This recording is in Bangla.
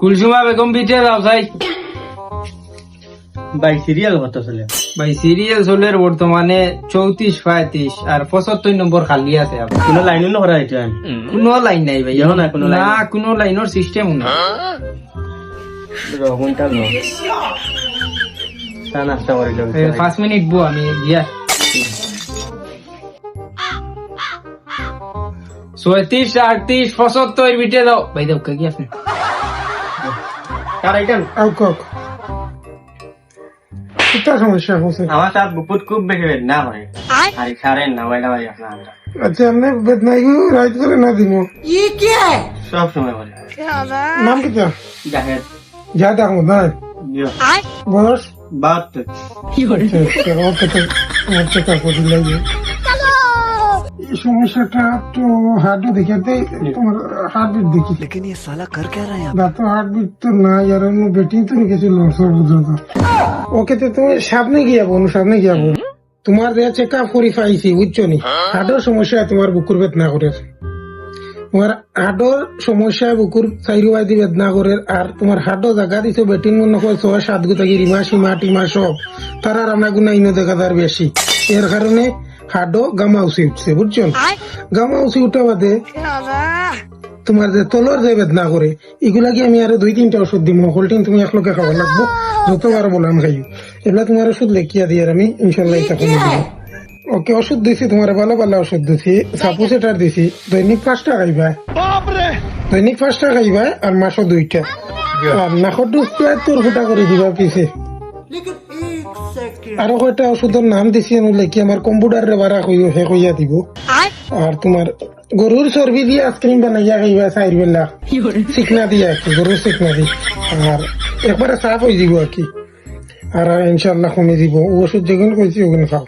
কুলসুমা বেগম বিটে যাও যাই ভাই সিরিয়াল কত চলে? ভাই সিরিয়াল চলে বর্তমানে 34-35 আর 75 নম্বর খালি আছে আপনার। কোনো লাইনও না করা এটা কোনো লাইন নাই ভাই এখনো না কোনো লাইন? না কোনো লাইনের সিস্টেম না রহমনটা লো চা নাস্তা করে যাও 5 মিনিট বো আমি গিয়া 37-38-75 বিটে দাও ভাই দাও কি আপনি কার আইটেম কিতা সমস্যা হচ্ছে? আমার সাথে বুকুত খুব বেশি বেদনা হয় আর সারেন না ওইটা ভাই আপনার আচ্ছা আমি বেদনাই রাইট করে না দিব সব সময় বলে নাম কিতা? জাহেদ যা দেখো না দিও বয়স বাত এই সমস্যাটা তো হার্টে দেখাতে তোমার হার্টবিট দেখি लेकिन ये साला कर क्या रहा है দাঁত হার্টবিট তো না আর অন্য বেটিং তো রেখেছিল সব বুঝলো ওকে তো তুমি সামনে গিয়া বোন সামনে গিয়া বোন তোমার চেক আপ করি পাইছি বুঝছো নি হার্টের সমস্যা তোমার বুকুর বেদনা করে তোমার হার্টের সমস্যা বুকুর চাইরু বাইদি বেদনা করে আর তোমার হার্টও জায়গা দিছো বেটিং মনে হয় 6-7 গুতা রিমা সীমা টিমা সব তারা রান্না গুনা ইনো দেখা তার বেশি এর কারণে হার্টও গামাউসি উঠছে বুঝছো গামাউসি উঠা বাদে তোমার যে তলর যে বেদনা করে এগুলা কি আমি আরো 2-3টা ওষুধ দিব হলটিন তুমি একলগে খাওয়া লাগবো যতবার বললাম খাইও এগুলা তোমার ওষুধ লেখিয়া দিয়ে আমি ইনশাল্লাহ এটা কমে দিব ওকে ওষুধ দিছি তোমার ভালো ভালো ওষুধ দিছি সাপোসেটার দিছি দৈনিক 5টা খাইবা দৈনিক 5টা খাইবা আর মাসও 2টা আর নাকর ডোজ তোর ফুটা করে দিবা পিছে আরো কয়টা ওষুধের নাম দিছি লেখি আমার কম্পিউটারে বাড়া কইও হে কইয়া দিব আর তোমার গরুর চর্বি দিয়ে আইসক্রিম বানাইয়া খাইবা 4 বেলা চিকনা দিয়া আর কি গরুর চিকনা দি আর একবারে সাফ হয়ে যাব আর কি আর ইনশাল্লাহ কমে দিব ওষুধ যেগুলো কইছি ওগুলো খাও